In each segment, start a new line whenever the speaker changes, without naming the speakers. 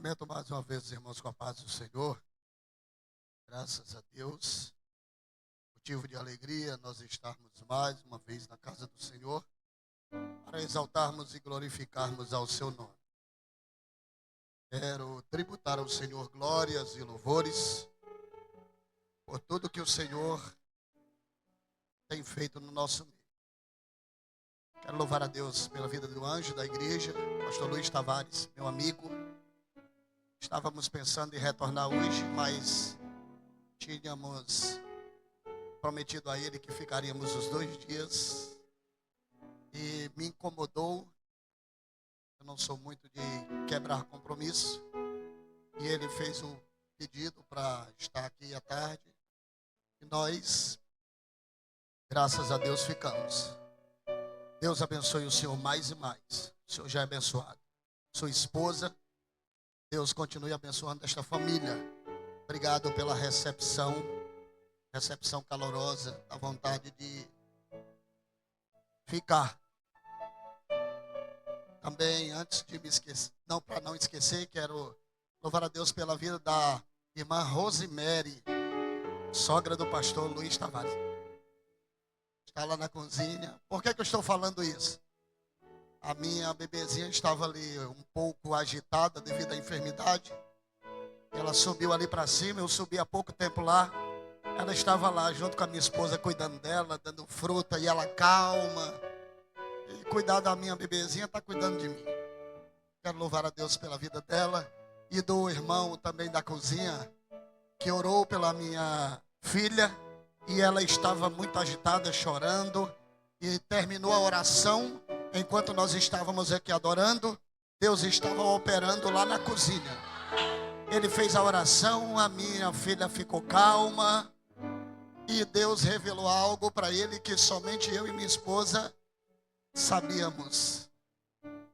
Cumprimento mais uma vez os irmãos com a paz do Senhor. Graças a Deus. Motivo de alegria nós estarmos mais uma vez na casa do Senhor para exaltarmos e glorificarmos ao seu nome. Quero tributar ao Senhor glórias e louvores por tudo que o Senhor tem feito no nosso meio. Quero louvar a Deus pela vida do anjo da igreja, pastor Luiz Tavares, meu amigo. Estávamos pensando em retornar hoje, mas tínhamos prometido a ele que ficaríamos os 2 dias. E me incomodou. Eu não sou muito de quebrar compromisso. E ele fez o pedido para estar aqui à tarde. E nós, graças a Deus, ficamos. Deus abençoe o Senhor mais e mais. O Senhor já é abençoado. Sua esposa, Deus continue abençoando esta família. Obrigado pela recepção calorosa, a vontade de ficar. Também, antes de me esquecer, para não esquecer, quero louvar a Deus pela vida da irmã Rosemary, sogra do pastor Luiz Tavares. Está lá na cozinha. Por que eu estou falando isso? A minha bebezinha estava ali um pouco agitada devido à enfermidade. Ela subiu ali para cima, eu subi há pouco tempo lá. Ela estava lá junto com a minha esposa cuidando dela, dando fruta, e ela calma. E cuidar da minha bebezinha está cuidando de mim. Quero louvar a Deus pela vida dela e do irmão também da cozinha, que orou pela minha filha. E ela estava muito agitada, chorando. E terminou a oração. Enquanto nós estávamos aqui adorando, Deus estava operando lá na cozinha. Ele fez a oração, a minha filha ficou calma. E Deus revelou algo para ele que somente eu e minha esposa sabíamos.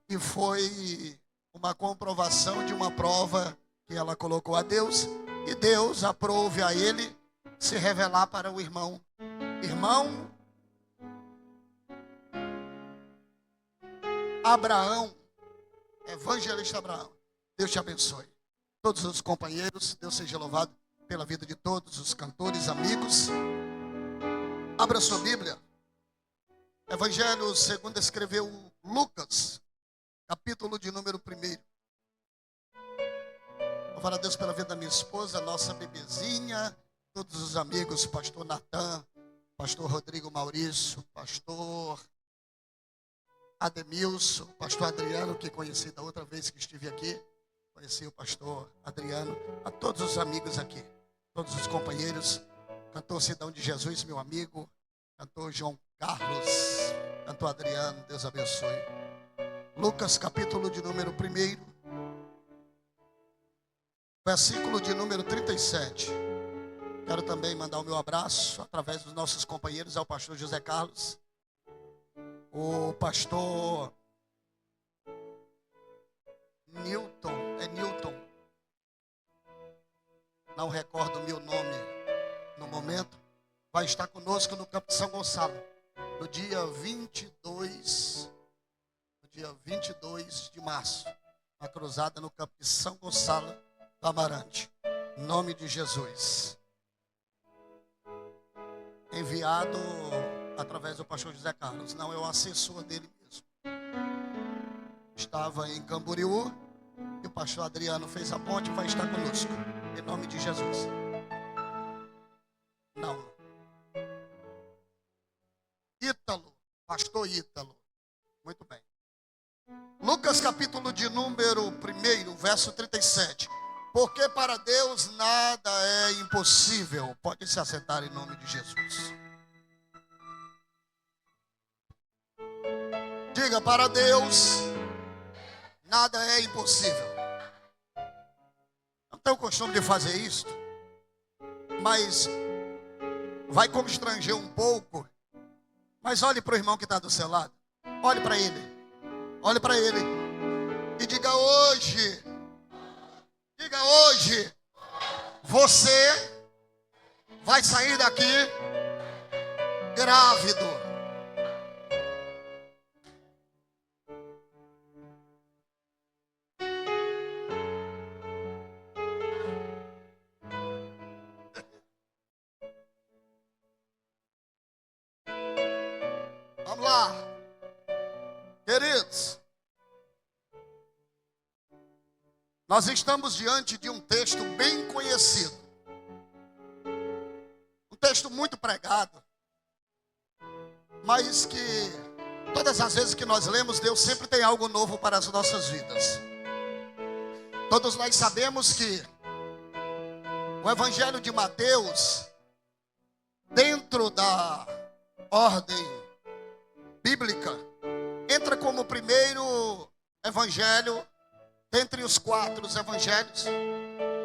E foi uma comprovação de uma prova que ela colocou a Deus. E Deus aprove a ele se revelar para o irmão. Irmão Abraão, evangelista Abraão, Deus te abençoe. Todos os companheiros, Deus seja louvado pela vida de todos os cantores, amigos. Abra sua Bíblia. Evangelho segundo escreveu Lucas, capítulo de número 1. Louvar a Deus pela vida da minha esposa, nossa bebezinha, todos os amigos, pastor Natan, pastor Rodrigo Maurício, pastor Ademilson, pastor Adriano, que conheci da outra vez que estive aqui. Conheci o pastor Adriano, a todos os amigos aqui, todos os companheiros, cantor Cidão de Jesus, meu amigo, cantor João Carlos, cantor Adriano, Deus abençoe. Lucas capítulo de número 1, versículo de número 37. Quero também mandar o meu abraço, através dos nossos companheiros, ao pastor José Carlos, o pastor Newton, não recordo o meu nome no momento, vai estar conosco no campo de São Gonçalo, no dia 22 de março, uma cruzada no campo de São Gonçalo do Amarante, em nome de Jesus. Enviado através do pastor José Carlos, não é o assessor dele mesmo. Estava em Camboriú e o pastor Adriano fez a ponte e vai estar conosco, em nome de Jesus. Não. Ítalo, pastor Ítalo. Muito bem. Lucas capítulo de número 1, verso 37. Porque para Deus nada é impossível. Pode se assentar em nome de Jesus. Diga, para Deus nada é impossível. Não tenho o costume de fazer isso, mas vai constranger um pouco. Mas olhe para o irmão que está do seu lado. Olhe para ele. Olhe para ele. E diga hoje. Diga hoje. Você vai sair daqui grávido. Vamos lá. Queridos, nós estamos diante de um texto bem conhecido. Um texto muito pregado. Mas que todas as vezes que nós lemos, Deus sempre tem algo novo para as nossas vidas. Todos nós sabemos que o Evangelho de Mateus, dentro da ordem bíblica, entra como o primeiro evangelho dentre os 4 evangelhos,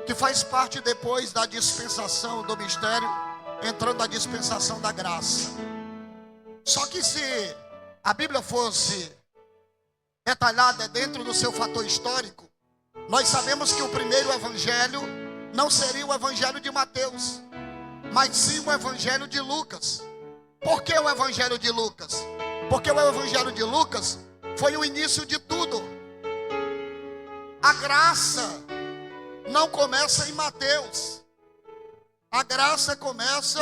que faz parte depois da dispensação do mistério, entrando a dispensação da graça. Só que se a Bíblia fosse detalhada dentro do seu fator histórico, nós sabemos que o primeiro evangelho não seria o evangelho de Mateus, mas sim o evangelho de Lucas. Por que o evangelho de Lucas? Porque o evangelho de Lucas foi o início de tudo. A graça não começa em Mateus. A graça começa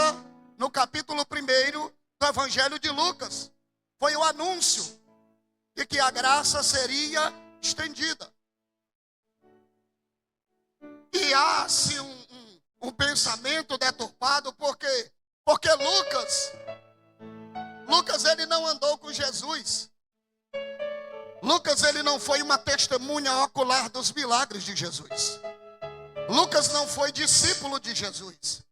no capítulo 1 do evangelho de Lucas. Foi o anúncio de que a graça seria estendida. E há-se um pensamento deturpado, porque Lucas ele não andou com Jesus. Lucas ele não foi uma testemunha ocular dos milagres de Jesus. Lucas não foi discípulo de Jesus.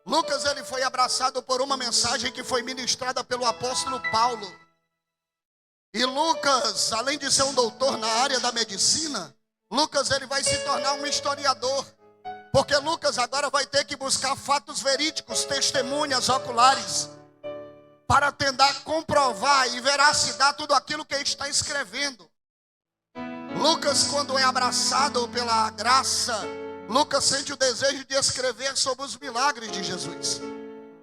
Lucas ele foi abraçado por uma mensagem que foi ministrada pelo apóstolo Paulo. E Lucas, além de ser um doutor na área da medicina, Lucas ele vai se tornar um historiador. Porque Lucas agora vai ter que buscar fatos verídicos, testemunhas oculares, para tentar comprovar e veracidar tudo aquilo que ele está escrevendo. Lucas, quando é abraçado pela graça, Lucas sente o desejo de escrever sobre os milagres de Jesus.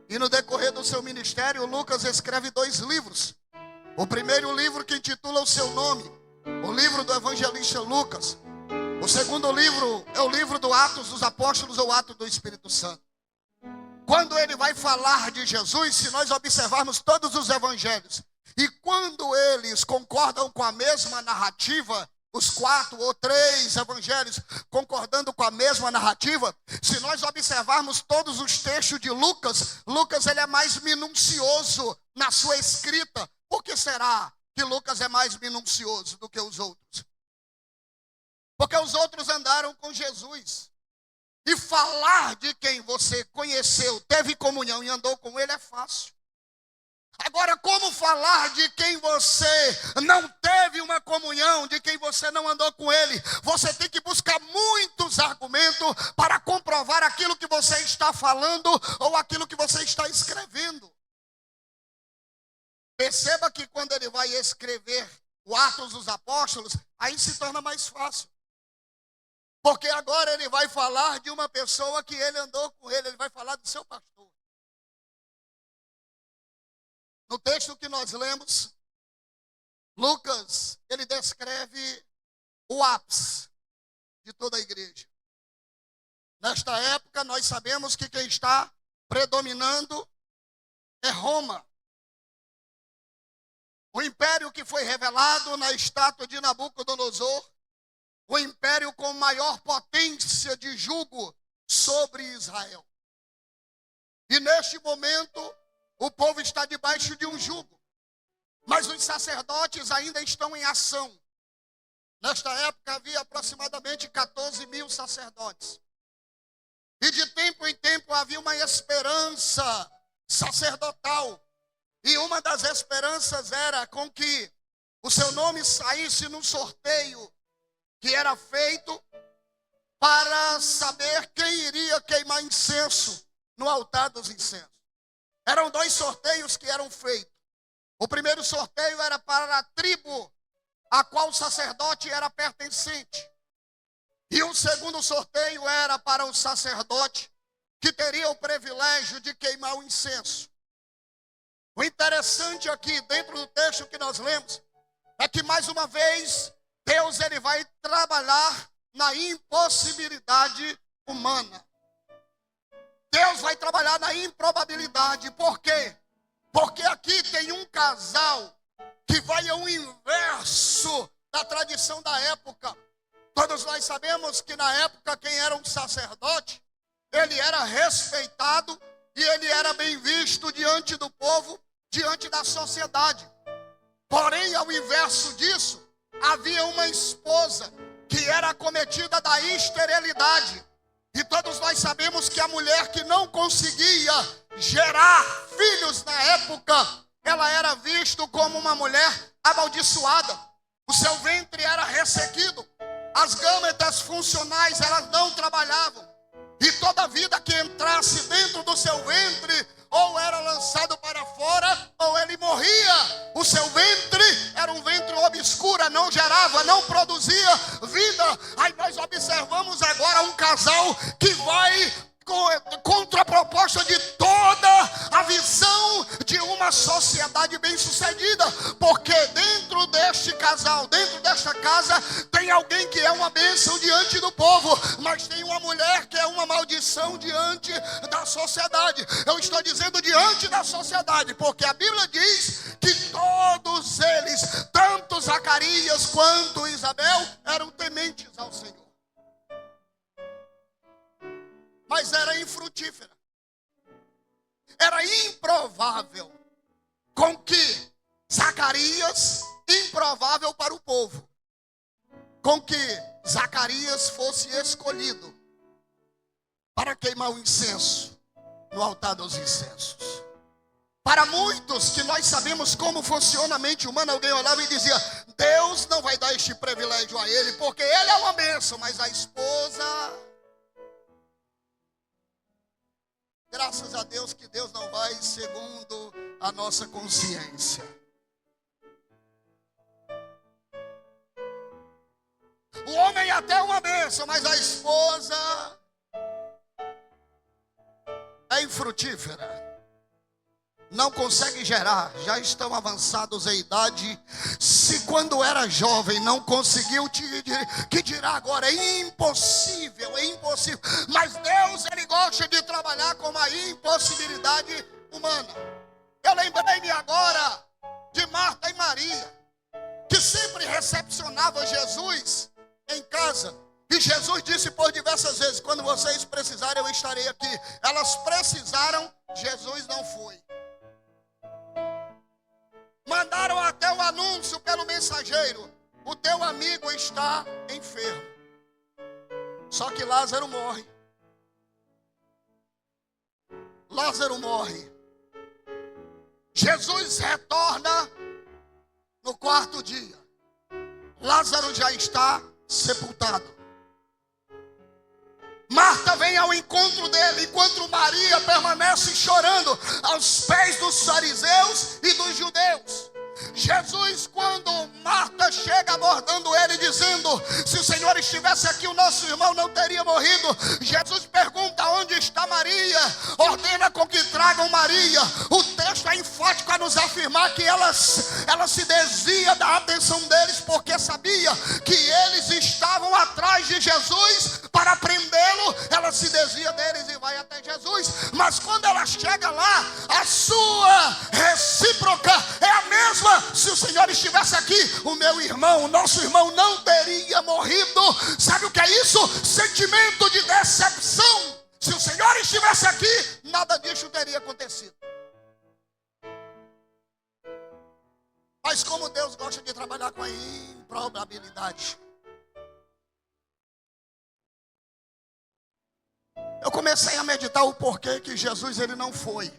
E no decorrer do seu ministério, Lucas escreve 2 livros. O primeiro livro que intitula o seu nome, o livro do evangelista Lucas. O segundo livro é o livro do Atos dos Apóstolos ou Atos do Espírito Santo. Quando ele vai falar de Jesus, se nós observarmos todos os evangelhos, e quando eles concordam com a mesma narrativa, os 4 ou 3 evangelhos concordando com a mesma narrativa, se nós observarmos todos os textos de Lucas, Lucas ele é mais minucioso na sua escrita. Por que será que Lucas é mais minucioso do que os outros? Porque os outros andaram com Jesus. E falar de quem você conheceu, teve comunhão e andou com ele é fácil. Agora, como falar de quem você não teve uma comunhão, de quem você não andou com ele? Você tem que buscar muitos argumentos para comprovar aquilo que você está falando ou aquilo que você está escrevendo. Perceba que quando ele vai escrever o Atos dos Apóstolos, aí se torna mais fácil. Porque agora ele vai falar de uma pessoa que ele andou com ele vai falar do seu pastor. No texto que nós lemos, Lucas, ele descreve o ápice de toda a igreja. Nesta época, nós sabemos que quem está predominando é Roma. O império que foi revelado na estátua de Nabucodonosor, o império com maior potência de jugo sobre Israel. E neste momento, o povo está debaixo de um jugo. Mas os sacerdotes ainda estão em ação. Nesta época havia aproximadamente 14.000 sacerdotes. E de tempo em tempo havia uma esperança sacerdotal. E uma das esperanças era com que o seu nome saísse num sorteio que era feito para saber quem iria queimar incenso no altar dos incensos. Eram 2 sorteios que eram feitos. O primeiro sorteio era para a tribo a qual o sacerdote era pertencente. E o segundo sorteio era para o sacerdote que teria o privilégio de queimar o incenso. O interessante aqui, dentro do texto que nós lemos, é que mais uma vez Deus ele vai trabalhar na impossibilidade humana. Deus vai trabalhar na improbabilidade. Por quê? Porque aqui tem um casal que vai ao inverso da tradição da época. Todos nós sabemos que na época quem era um sacerdote, ele era respeitado e ele era bem visto diante do povo, diante da sociedade. Porém, ao inverso disso, havia uma esposa que era acometida da esterilidade. E todos nós sabemos que a mulher que não conseguia gerar filhos na época, ela era vista como uma mulher amaldiçoada. O seu ventre era ressequido. As gâmetas funcionais, elas não trabalhavam. E toda vida que entrasse dentro do seu ventre, ou era lançado para fora, ou ele morria. O seu ventre era um ventre obscuro, não gerava, não produzia vida. Aí nós observamos agora um casal que vai contra a proposta de toda a visão de uma sociedade bem-sucedida. Porque dentro deste casal, dentro desta casa, tem alguém que é uma bênção diante do povo, mas tem uma mulher que é uma maldição diante da sociedade. Eu estou dizendo diante da sociedade, porque a Bíblia diz que todos eles, tanto Zacarias quanto Isabel, eram tementes ao Senhor. Mas era infrutífera. Era improvável com que Zacarias, improvável para o povo, com que Zacarias fosse escolhido para queimar o incenso no altar dos incensos. Para muitos que nós sabemos como funciona a mente humana, alguém olhava e dizia: Deus não vai dar este privilégio a ele, porque ele é uma bênção, mas a esposa... Graças a Deus que Deus não vai segundo a nossa consciência. O homem até é uma bênção, mas a esposa é infrutífera. Não consegue gerar, já estão avançados em idade. Se quando era jovem não conseguiu, que dirá agora? É impossível, é impossível. Mas Deus, Ele gosta de trabalhar com a impossibilidade humana. Eu lembrei-me agora de Marta e Maria, que sempre recepcionavam Jesus em casa. E Jesus disse por diversas vezes: quando vocês precisarem, eu estarei aqui. Elas precisaram, Jesus não foi. Mandaram até o anúncio pelo mensageiro: o teu amigo está enfermo. Só que Lázaro morre. Lázaro morre. Jesus retorna no quarto dia. Lázaro já está sepultado. Marta vem ao encontro dele, enquanto Maria permanece chorando aos pés dos fariseus e dos judeus. Jesus, quando Marta chega abordando ele, dizendo: se o Senhor estivesse aqui, o nosso irmão não teria morrido. Jesus pergunta: onde está Maria? Ordena com que tragam Maria. O texto é enfático a nos afirmar que ela se desvia da atenção deles, porque sabia que eles estavam atrás de Jesus para prendê-lo. Ela se desvia deles e vai até Jesus. Mas quando ela chega lá, a sua recíproca é a mesma. Se o Senhor estivesse aqui, o meu irmão, o nosso irmão não teria morrido. Sabe o que é isso? Sentimento de decepção. Se o Senhor estivesse aqui, nada disso teria acontecido. Mas como Deus gosta de trabalhar com a improbabilidade, eu comecei a meditar o porquê que Jesus ele não foi.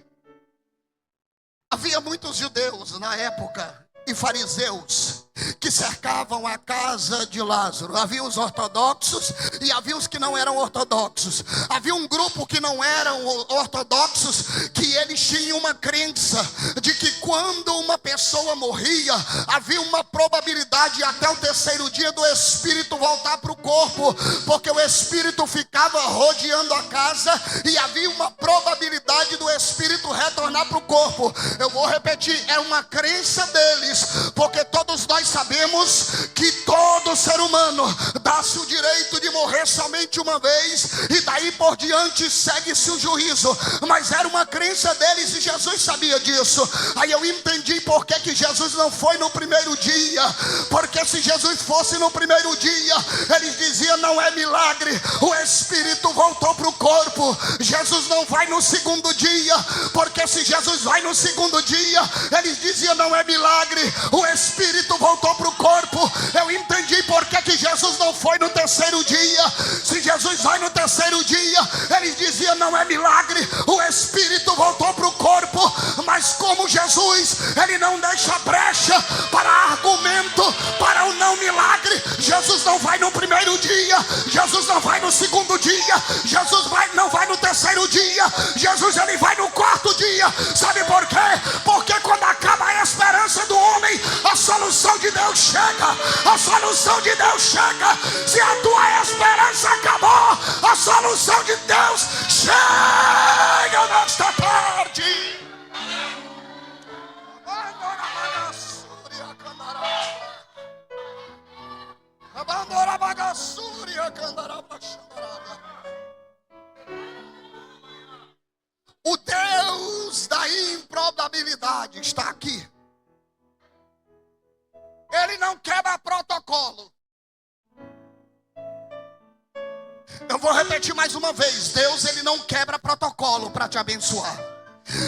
Havia muitos judeus na época e fariseus que cercavam a casa de Lázaro. Havia os ortodoxos e havia os que não eram ortodoxos. Havia um grupo que não eram ortodoxos, que eles tinham uma crença de que quando uma pessoa morria, havia uma probabilidade até o terceiro dia do espírito voltar para o corpo, porque o espírito ficava rodeando a casa e havia uma probabilidade do espírito retornar para o corpo. Eu vou repetir, é uma crença deles, porque todos nós nós sabemos que todo ser humano dá-se o direito de morrer somente uma vez, e daí por diante segue-se o juízo. Mas era uma crença deles e Jesus sabia disso. Aí eu entendi por que Jesus não foi no primeiro dia. Porque se Jesus fosse no primeiro dia, eles diziam: não é milagre, o Espírito voltou para o corpo. Jesus não vai no segundo dia, porque se Jesus vai no segundo dia, eles diziam: não é milagre, o Espírito voltou para o corpo. Eu entendi por que Jesus não foi no terceiro dia. Se Jesus vai no terceiro dia, eles diziam: não é milagre, o Espírito voltou para o corpo. Mas como Jesus, ele não deixa brecha para argumento para o não milagre, Jesus não vai no primeiro dia, Jesus não vai no segundo dia, Jesus não vai no terceiro dia, Jesus ele vai no quarto dia. Sabe por quê? Porque quando acaba a esperança do homem, a solução de Deus chega. A solução de Deus chega. Se a tua esperança acabou, a solução de Deus chega nesta tarde. O Deus da improbabilidade está aqui. Ele não quebra protocolo. Eu vou repetir mais uma vez: Deus ele não quebra protocolo para te abençoar.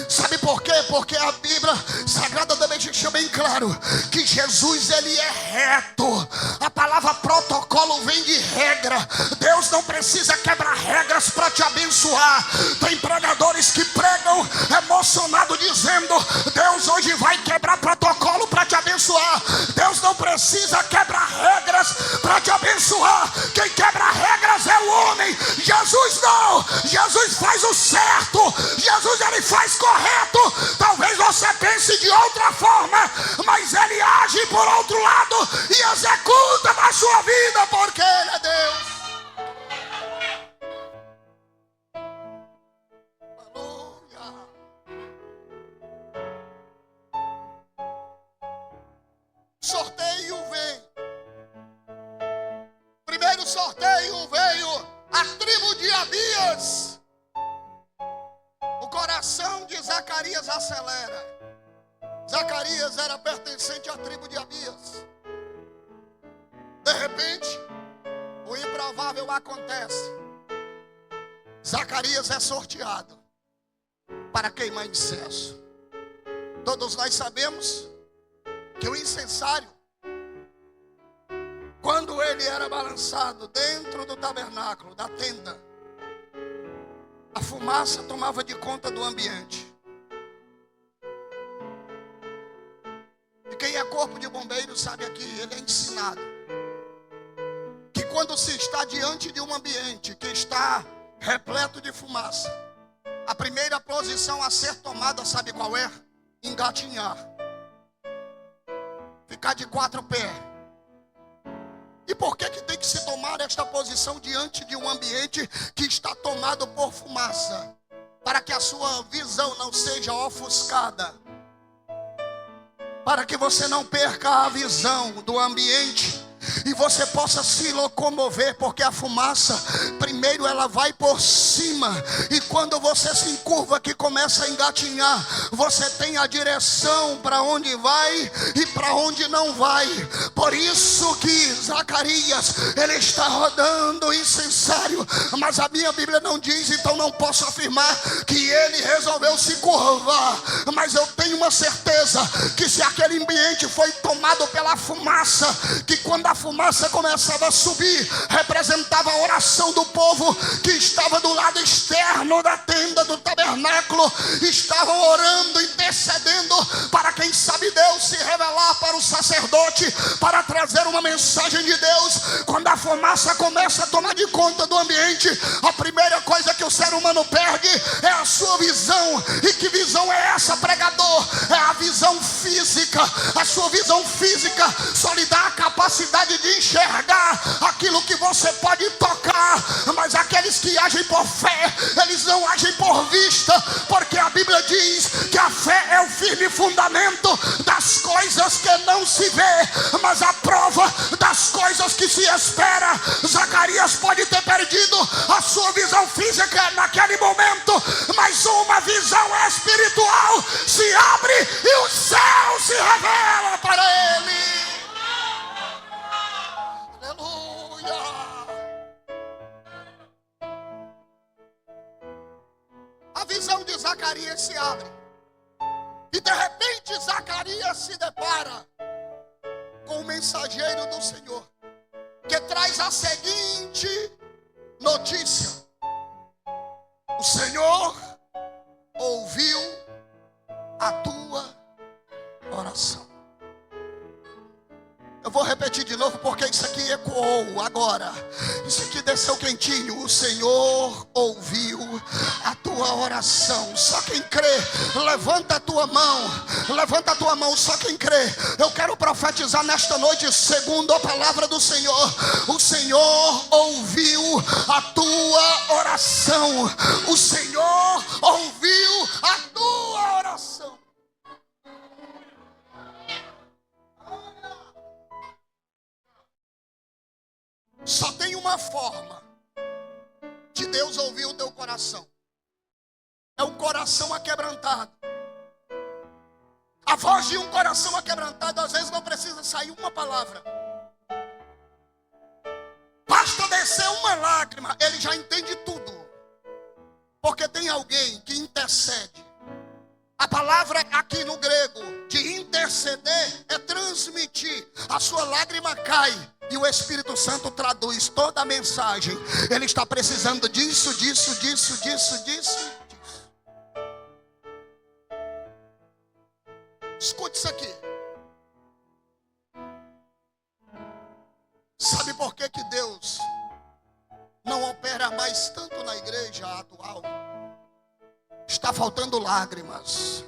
Sabe por quê? Porque a Bíblia Sagrada também deixa bem claro que Jesus ele é reto. A palavra protocolo vem de regra. Deus não precisa quebrar regras para te abençoar. Tem pregadores que pregam emocionado dizendo: Deus hoje vai quebrar protocolo para te abençoar. Deus não precisa quebrar regras para te abençoar. Quem quebra regras é o homem. Jesus não. Jesus faz o certo. Jesus ele faz correto. Talvez você pense de outra forma, mas ele age por outro lado e executa na sua vida, porque ele é Deus. Aleluia. Sorteio vem. Primeiro sorteio veio a tribo de Abias. O coração de Zacarias acelera. Zacarias era pertencente à tribo de Abias. De repente, o improvável acontece. Zacarias é sorteado para queimar incenso. Todos nós sabemos que o incensário, quando ele era balançado dentro do tabernáculo, da tenda, a fumaça tomava de conta do ambiente. E quem é corpo de bombeiros sabe aqui, ele é ensinado que quando se está diante de um ambiente que está repleto de fumaça, a primeira posição a ser tomada, sabe qual é? Engatinhar. Ficar de quatro pés. E por que tem que se tomar esta posição diante de um ambiente que está tomado por fumaça? Para que a sua visão não seja ofuscada. Para que você não perca a visão do ambiente. E você possa se locomover, porque a fumaça, primeiro ela vai por cima, e quando você se encurva que começa a engatinhar, você tem a direção para onde vai e para onde não vai. Por isso que Zacarias, ele está rodando o incensário, mas a minha Bíblia não diz, então não posso afirmar que ele resolveu se curvar, mas eu tenho uma certeza que se aquele ambiente foi tomado pela fumaça, que quando a fumaça começava a subir, representava a oração do povo que estava do lado externo da tenda do tabernáculo, estavam orando, intercedendo para quem sabe Deus se revelar para o sacerdote, para trazer uma mensagem de Deus. Quando a fumaça começa a tomar de conta do ambiente, a primeira coisa que o ser humano perde é a sua visão. E que visão é essa, pregador? É a visão física. A sua visão física só lhe dá a capacidade de enxergar aquilo que você pode tocar, mas aqueles que agem por fé, eles não agem por vista, porque a Bíblia diz que a fé é o firme fundamento das coisas que não se vê, mas a prova das coisas que se espera. Zacarias pode ter perdido a sua visão física naquele momento, mas uma visão espiritual se abre e o céu se revela para ele. Aleluia. A visão de Zacarias se abre. E de repente Zacarias se depara com o mensageiro do Senhor, que traz a seguinte notícia: o Senhor ouviu a tua oração. Eu vou repetir de novo porque isso aqui ecoou agora. Isso aqui desceu quentinho. O Senhor ouviu a tua oração. Só quem crê, levanta a tua mão. Levanta a tua mão, só quem crê. Eu quero profetizar nesta noite, segundo a palavra do Senhor. O Senhor ouviu a tua oração. O Senhor ouviu a tua oração. Só tem uma forma de Deus ouvir o teu coração. É um coração aquebrantado. A voz de um coração aquebrantado às vezes não precisa sair uma palavra. Basta descer uma lágrima, ele já entende tudo. Porque tem alguém que intercede. A palavra aqui no grego de interceder é transmitir. A sua lágrima cai e o Espírito Santo traduz toda a mensagem. Ele está precisando disso. Escute isso aqui. Sabe por que Deus não opera mais tanto na igreja atual? Está faltando lágrimas.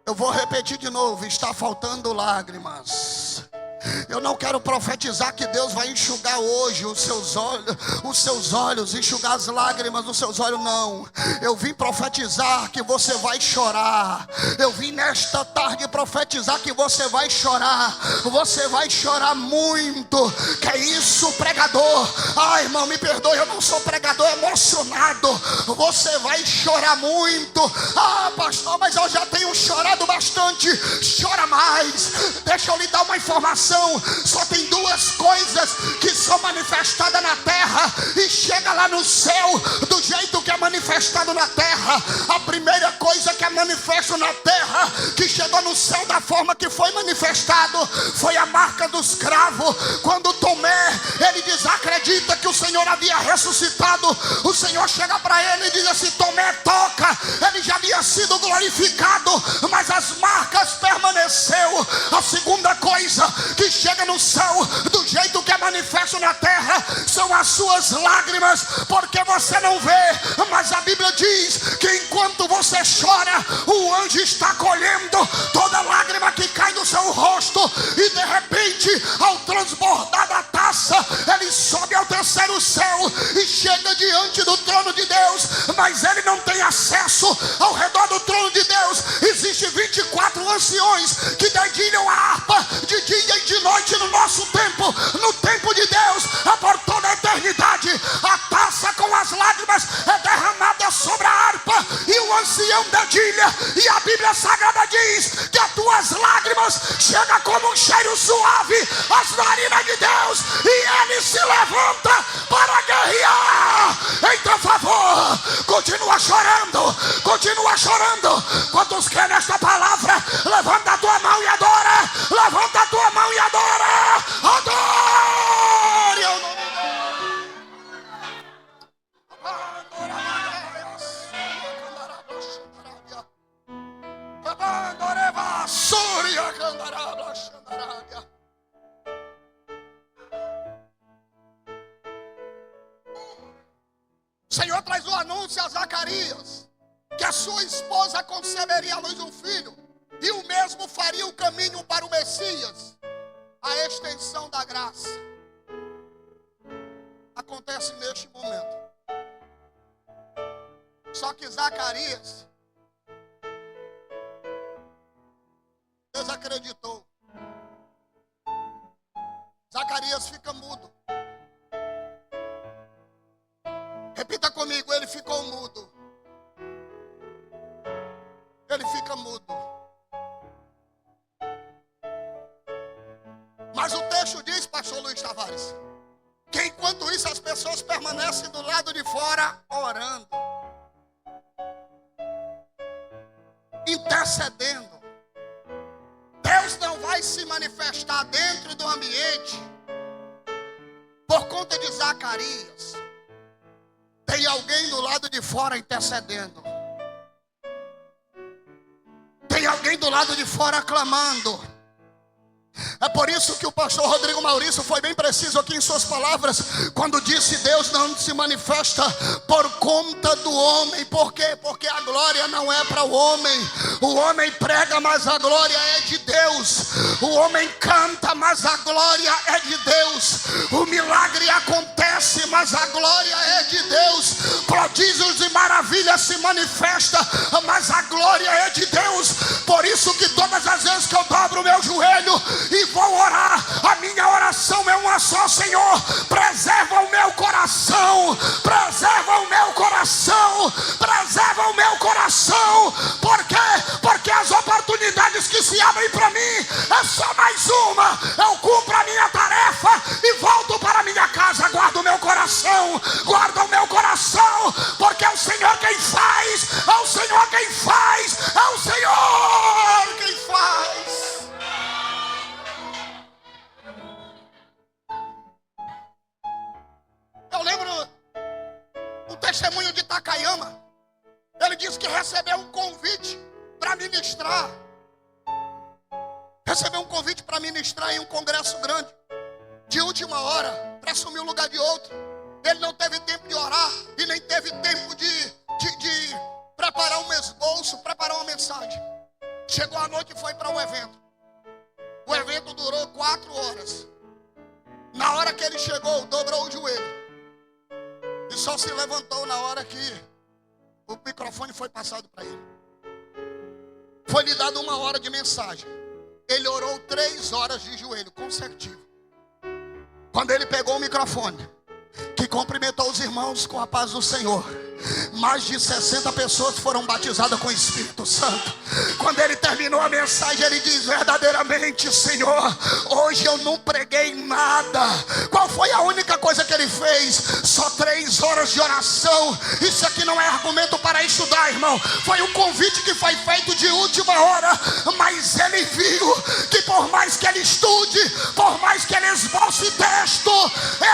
Eu vou repetir de novo, está faltando lágrimas. Eu não quero profetizar que Deus vai enxugar hoje os seus olhos, enxugar as lágrimas dos seus olhos, não. Eu vim profetizar que você vai chorar. Eu vim nesta tarde profetizar que você vai chorar. Você vai chorar muito. Que é isso, pregador? Ai, irmão, me perdoe, eu não sou pregador emocionado. Você vai chorar muito. Ah, pastor, mas eu já tenho chorado bastante. Chora mais. Deixa eu lhe dar uma informação. Só tem duas coisas que são manifestadas na terra e chega lá no céu do jeito que é manifestado na terra. A primeira coisa que é manifesto na terra, que chegou no céu da forma que foi manifestado, foi a marca dos cravos. Quando Tomé, ele desacredita que o Senhor havia ressuscitado, o Senhor chega para ele e diz assim: Tomé, toca. Ele já havia sido glorificado, mas as marcas permaneceu. A segunda coisa que chega no céu do jeito que é manifesto na terra são as suas lágrimas, porque você não vê, mas a Bíblia diz que enquanto você chora, o anjo está colhendo toda lágrima que cai do seu rosto, e de repente, ao transbordar da taça, ele sobe ao terceiro céu e chega diante do trono de Deus, mas ele não tem acesso. Ao redor do trono de Deus existe 24 anciões que dedilham a harpa de dia e de noite no nosso tempo. No tempo de Deus é por toda a eternidade. A taça com as lágrimas é derramada sobre a harpa e o ancião dedilha, e a Bíblia Sagrada diz que as tuas lágrimas chegam como um cheiro suave às narinas de Deus, e ele se levanta para guerrear em teu favor. Continua chorando, continua chorando. Quantos querem nesta palavra? Levanta a tua mão e adora. Levanta a tua mão e adora. Adore o nome de Deus. O Senhor traz o anúncio a Zacarias que a sua esposa conceberia à luz um filho, e o mesmo faria o caminho para o Messias. A extensão da graça acontece neste momento. Só que Zacarias desacreditou. Mas o texto diz, pastor Luiz Tavares, que enquanto isso as pessoas permanecem do lado de fora orando, intercedendo. Deus não vai se manifestar dentro do ambiente por conta de Zacarias. Tem alguém do lado de fora intercedendo. Tem alguém do lado de fora clamando. É por isso que o pastor Rodrigo Maurício foi bem preciso aqui em suas palavras, quando disse: Deus não se manifesta por conta do homem. Por quê? Porque a glória não é para o homem prega, mas a glória é de Deus. O homem canta, mas a glória é de Deus. O milagre acontece, mas a glória é de Deus. Prodígios e maravilhas se manifestam, mas a glória é de Deus. Por isso que todas as vezes que eu dobro o meu joelho e vou orar, a minha oração é uma só: Senhor, preserva o meu coração, preserva o meu coração, preserva o meu coração. Por quê? Porque as oportunidades que se abrem para mim é só mais uma. Eu cumpro a minha tarefa e volto para a minha casa. Guarda o meu coração, guarda o meu coração, porque é o Senhor quem faz, é o Senhor quem faz, é o Senhor quem faz. Eu lembro um testemunho de Takayama. Ele disse que recebeu um convite para ministrar. Recebeu um convite para ministrar em um congresso grande, de última hora, para assumir o lugar de outro. Ele não teve tempo de orar e nem teve tempo de preparar um esboço, preparar uma mensagem. Chegou à noite e foi para o evento. O evento durou 4 horas. Na hora que ele chegou, dobrou o joelho e só se levantou na hora que o microfone foi passado para ele. Foi lhe dado 1 hora de mensagem. Ele orou 3 horas de joelho consecutivo. Quando ele pegou o microfone, que cumprimentou os irmãos com a paz do Senhor, mais de 60 pessoas foram batizadas com o Espírito Santo. Quando ele terminou a mensagem, ele diz: verdadeiramente, Senhor, hoje eu não preguei nada. Qual foi a única coisa que ele fez? Só 3 horas de oração. Isso aqui não é argumento para estudar, irmão. Foi um convite que foi feito de última hora, mas ele viu que por mais que ele estude, por mais que ele esboce texto,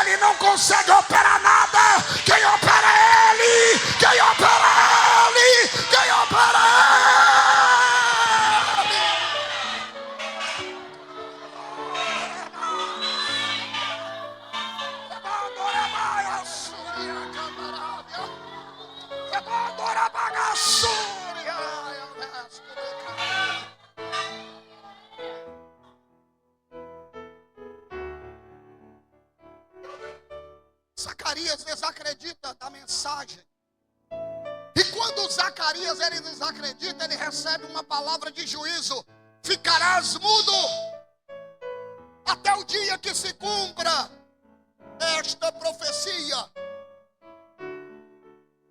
ele não consegue operar nada. Quem opera é ele. Quem opera é ele. Quem opera Zacarias desacredita da mensagem. E quando Zacarias ele desacredita, ele recebe uma palavra de juízo: ficarás mudo até o dia que se cumpra esta profecia.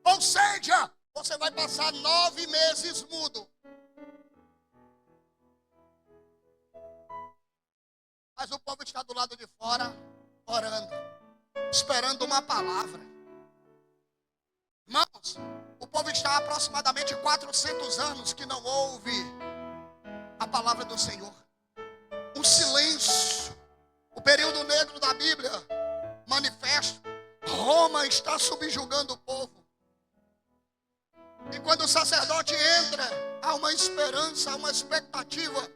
Ou seja, você vai passar 9 meses mudo. Mas o povo está do lado de fora orando, esperando uma palavra. Irmãos, o povo está há aproximadamente 400 anos que não ouve a palavra do Senhor. Um silêncio. O período negro da Bíblia manifesta: Roma está subjugando o povo. E quando o sacerdote entra, há uma esperança, há uma expectativa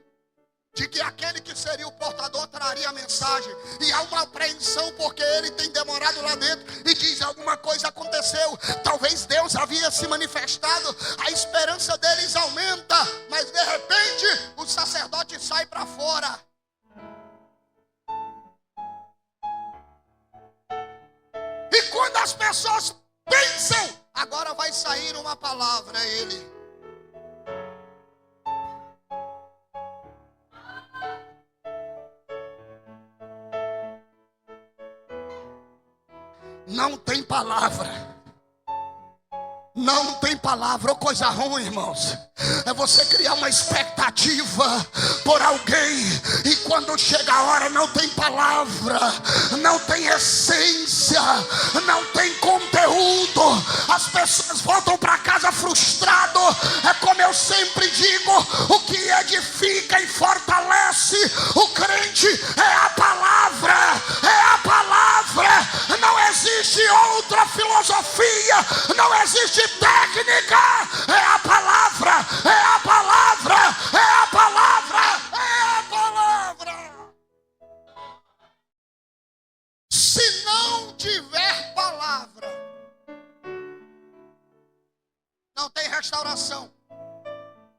de que aquele que seria o portador traria a mensagem. E há uma apreensão porque ele tem demorado lá dentro e diz: alguma coisa aconteceu, talvez Deus havia se manifestado. A esperança deles aumenta, mas de repente o sacerdote sai para fora. E quando as pessoas pensam: agora vai sair uma palavra, ele: não tem palavra. Não tem palavra. Ou coisa ruim, irmãos, é você criar uma expectativa por alguém, e quando chega a hora não tem palavra, não tem essência, não tem conteúdo, as pessoas voltam para casa frustrado. É como eu sempre digo, o que edifica e fortalece o crente é a palavra, é a palavra. Não existe outra filosofia, não existe técnica, é a palavra, é a palavra, é a palavra, é a palavra. Se não tiver palavra, não tem restauração.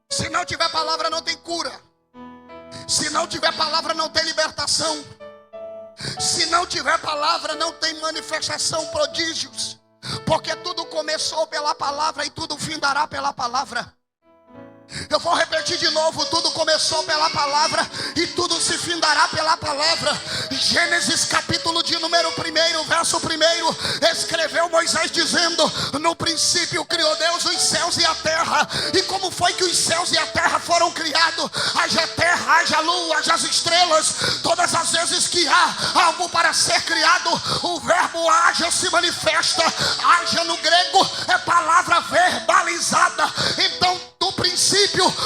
Se não tiver palavra, não tem cura. Se não tiver palavra, não tem libertação. Se não tiver palavra, não tem manifestação, prodígios. Porque tudo começou pela palavra e tudo findará pela palavra. Eu vou repetir de novo, tudo começou pela palavra e tudo se findará pela palavra. Gênesis capítulo de número 1, verso 1, escreveu Moisés dizendo: no princípio criou Deus os céus e a terra. E como foi que os céus e a terra foram criados? Haja terra, haja lua, haja as estrelas. Todas as vezes que há algo para ser criado, o verbo haja se manifesta. Haja no grego é palavra verbalizada. Então, no princípio,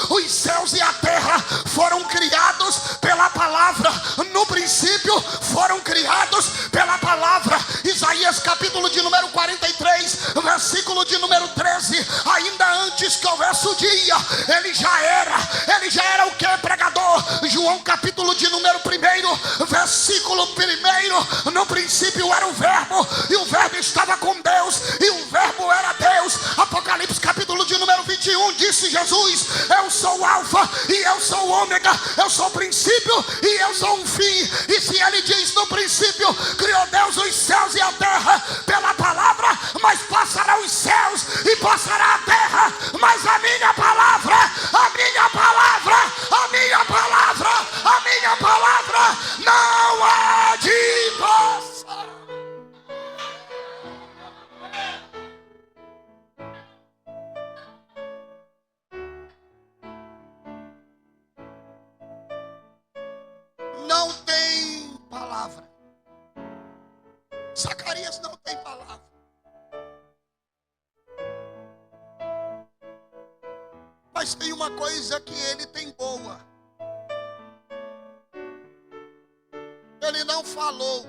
os céus e a terra foram criados pela palavra. No princípio, foram criados pela palavra. Isaías capítulo de número 43, versículo de número 13. Ainda antes que houvesse o dia, ele já era o que, pregador? João capítulo de número 1, versículo 1. No princípio era o verbo, e o verbo estava com Deus, e o verbo era Deus. Apocalipse capítulo de número 21, disse Jesus: eu sou o alfa e eu sou o ômega, eu sou o princípio e eu sou o fim. E se ele diz no princípio criou Deus os céus e a terra pela palavra, mas passará os céus e passará a terra, mas a minha palavra, a minha palavra, a minha palavra, a minha palavra não há de passar. Não tem palavra. Zacarias não tem palavra. Mas tem uma coisa que ele tem boa. Ele não falou,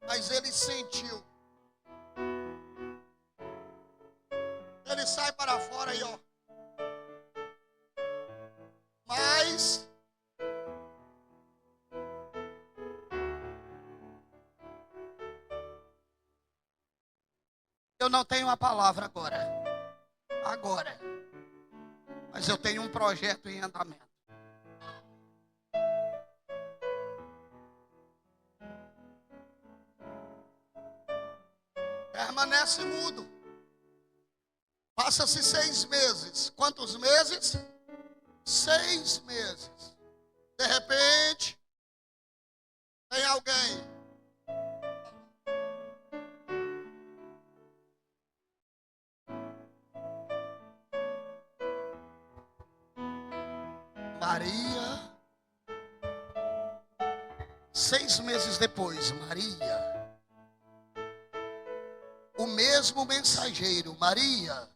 mas ele sentiu. Ele sai para fora e ó. Mas eu não tenho a palavra agora. Mas eu tenho um projeto em andamento. Permanece mudo. Passa-se 6 meses. Quantos meses? 6 meses. De repente, tem alguém. Maria. 6 meses depois, Maria. O mesmo mensageiro, Maria.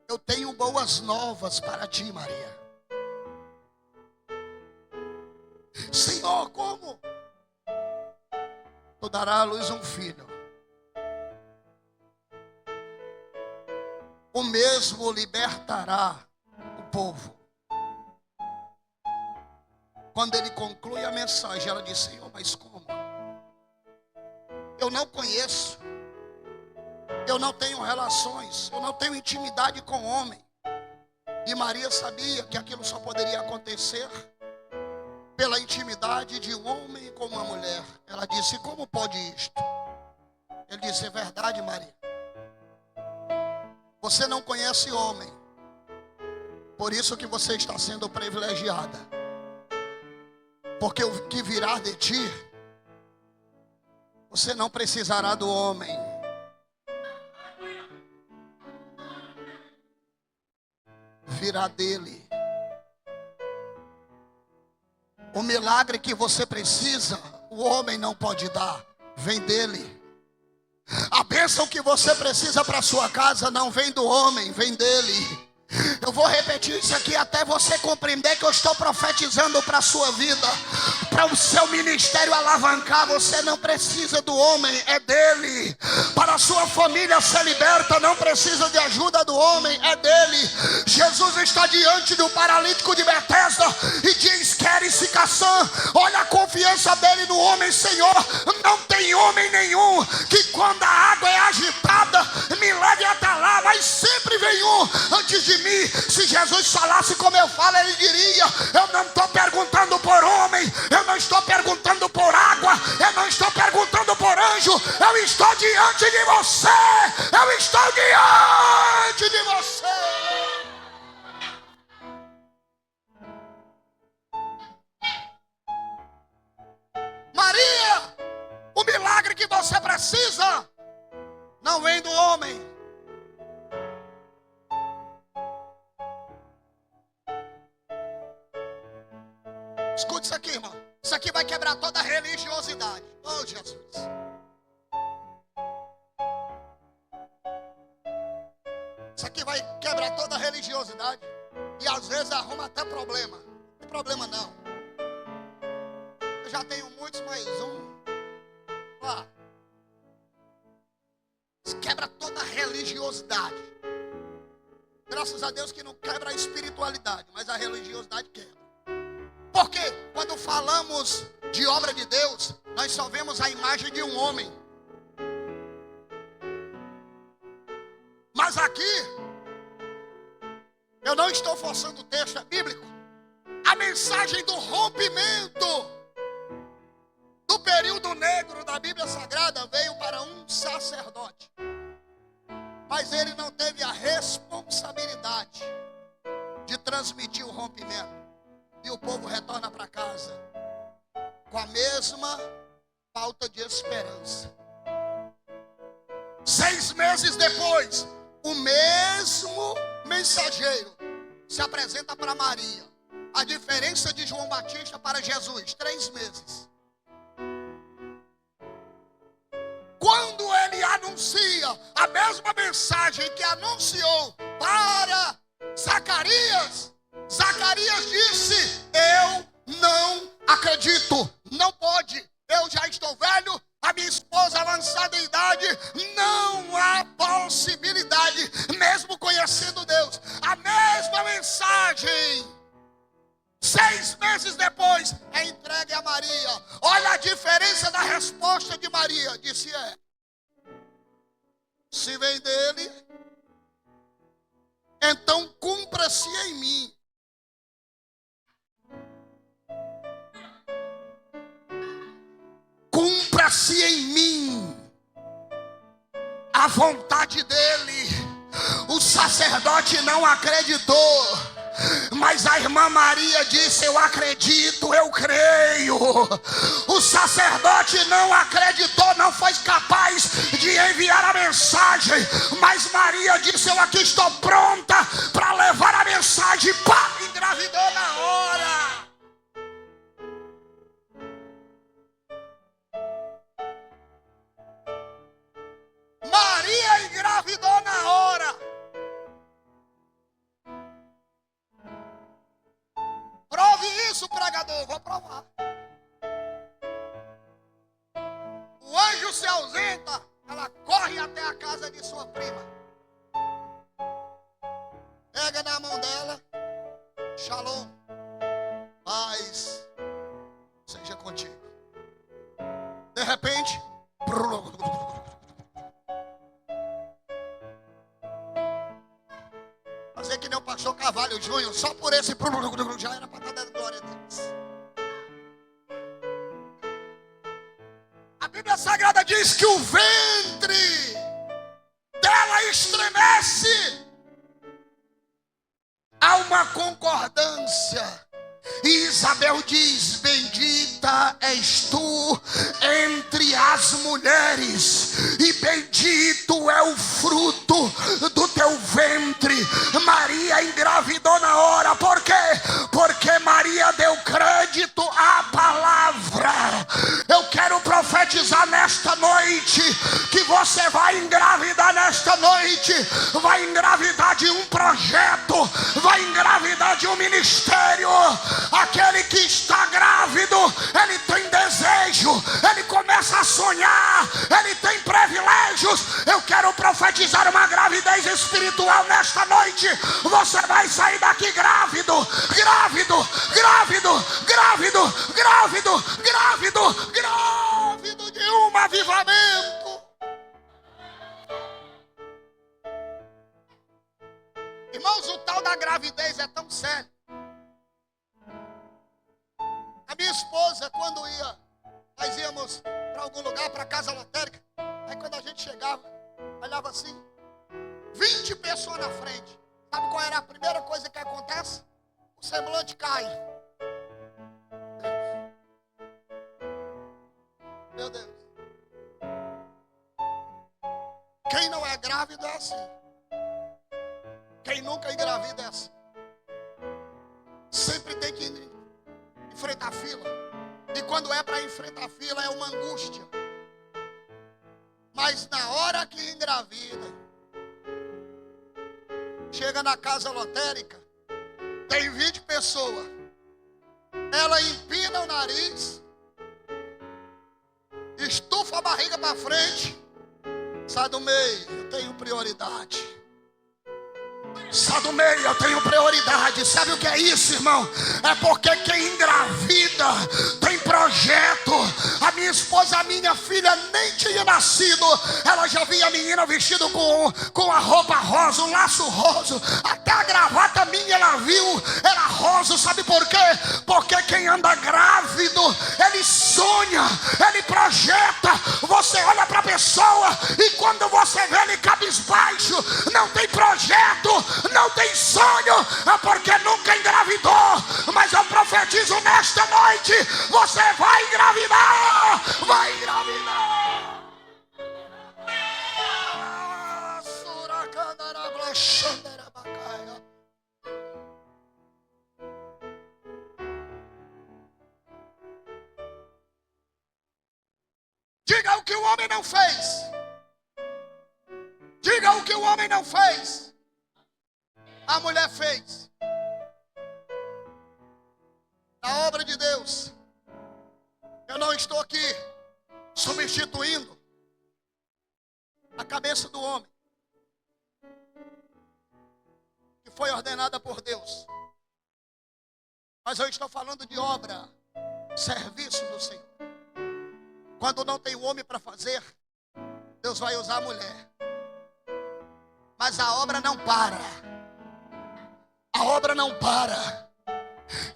Eu tenho boas novas para ti, Maria. Senhor, como? Tu darás à luz um filho. O mesmo libertará o povo. Quando ele conclui a mensagem, ela diz: Senhor, mas como? Eu não conheço. Eu não tenho relações. Eu não tenho intimidade com homem. E Maria sabia que aquilo só poderia acontecer pela intimidade de um homem com uma mulher. Ela disse: como pode isto? Ele disse: é verdade, Maria. Você não conhece homem. Por isso que você está sendo privilegiada. Porque o que virá de ti, você não precisará do homem. virá dele. O milagre que você precisa, o homem não pode dar, vem dele. A bênção que você precisa para sua casa não vem do homem, vem dele. Eu vou repetir isso aqui até você compreender que eu estou profetizando para a sua vida. Para o seu ministério alavancar, você não precisa do homem, é dele. Para a sua família ser liberta, não precisa de ajuda do homem, é dele. Jesus está diante do paralítico de Betesda e diz: queres-se caçar? Olha a confiança dele no homem. Senhor, não tem homem nenhum que quando a água é agitada me leve até lá, mas sempre vem um antes de mim. Se Jesus falasse como eu falo, ele diria: eu não estou perguntando por homem, eu não estou perguntando por água, eu não estou perguntando por anjo, eu estou diante de você, eu estou diante de você. Maria, o milagre que você precisa não vem do homem. Escute isso aqui, irmão. Isso aqui vai quebrar toda a religiosidade. Oh, Jesus. Isso aqui vai quebrar toda a religiosidade. E às vezes arruma até problema. Não tem problema não. Eu já tenho muitos, mas um. Ó. Isso quebra toda a religiosidade. Graças a Deus que não quebra a espiritualidade, mas a religiosidade quebra. Porque quando falamos de obra de Deus, nós só vemos a imagem de um homem. Mas aqui, eu não estou forçando o texto, é bíblico. A mensagem do rompimento do período negro da Bíblia Sagrada veio para um sacerdote. Mas ele não teve a responsabilidade de transmitir o rompimento. E o povo retorna para casa com a mesma falta de esperança. 6 meses depois, o mesmo mensageiro se apresenta para Maria. A diferença de João Batista para Jesus, 3 meses. Quando ele anuncia a mesma mensagem que anunciou para Zacarias, Zacarias disse: eu não acredito, não pode, eu já estou velho, a minha esposa avançada em idade, não há possibilidade, mesmo conhecendo Deus. A mesma mensagem, 6 meses depois, é entregue a Maria. Olha a diferença da resposta de Maria. Disse: se vem dele, então cumpra-se em mim. Cumpra-se em mim a vontade dele. O sacerdote não acreditou, mas a irmã Maria disse: eu acredito, eu creio. O sacerdote não acreditou, não foi capaz de enviar a mensagem, mas Maria disse: eu aqui estou pronta para levar a mensagem. Pá, engravidou na hora. Maria engravidou na hora. Prove isso, pregador. Vou provar. O anjo se ausenta, ela corre até a casa de sua prima. Pega na mão dela. Shalom. Paz seja contigo. De repente, fazer que nem o pastor Carvalho Júnior, só por esse já era para estar dando glória a Deus. A Bíblia Sagrada diz que o ventre dela estremece. Há uma concordância. E Isabel diz: bendita és tu entre as mulheres, e bendito é o fruto do teu ventre. Maria engravidou engravidar de um projeto, vai engravidar de um ministério. Aquele que está grávido, ele tem desejo, ele começa a sonhar, ele tem privilégios. Eu quero profetizar uma gravidez espiritual nesta noite. Você vai sair daqui grávido, grávido, grávido, grávido, grávido, grávido, grávido de um avivamento. Irmãos, o tal da gravidez é tão sério. A minha esposa, quando nós íamos para algum lugar, para a casa lotérica, aí quando a gente chegava, olhava assim, 20 pessoas na frente. Sabe qual era a primeira coisa que acontece? O semblante cai. Meu Deus. Quem não é grávido é assim. Quem nunca engravida é assim. Sempre tem que enfrentar fila. E quando é para enfrentar fila é uma angústia. Mas na hora que engravida, chega na casa lotérica, tem 20 pessoas. Ela empina o nariz, estufa a barriga para frente, sai do meio, eu tenho prioridade. Sai do meio, eu tenho prioridade. Sabe o que é isso, irmão? É porque quem engravida tem projeto. A minha esposa, a minha filha nem tinha nascido, ela já via a menina vestida com a roupa rosa, o laço rosa, até a gravata minha ela viu, era rosa. Sabe por quê? Porque quem anda grávido, ele sonha, ele projeta. Você olha para a pessoa e quando você vê ele cabisbaixo, não tem projeto, não tem sonho, é porque nunca engravidou. Mas eu profetizo nesta noite, você vai engravidar, vai engravidar. Diga o que o homem não fez. Diga o que o homem não fez, a mulher fez. Na obra de Deus, eu não estou aqui substituindo a cabeça do homem, que foi ordenada por Deus. Mas eu estou falando de obra, serviço do Senhor. Quando não tem o homem para fazer, Deus vai usar a mulher. Mas a obra não para. A obra não para.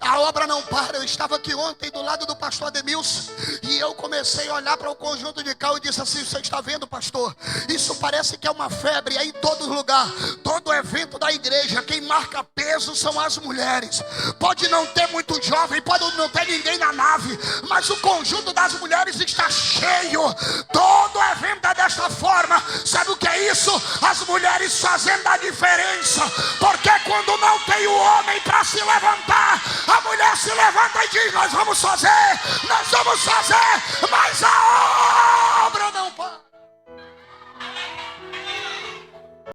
A obra não para. Eu estava aqui ontem do lado do pastor Ademilson e eu comecei a olhar para o conjunto de cá e disse assim: você está vendo, pastor? Isso parece que é uma febre aí em todo lugar. Todo evento da igreja, quem marca peso são as mulheres. Pode não ter muito jovem, pode não ter ninguém na nave, mas o conjunto das mulheres está cheio. Todo evento é desta forma. Sabe o que é isso? As mulheres fazendo a diferença. Porque quando não tem o homem para se levantar, a mulher se levanta e diz: nós vamos fazer, mas a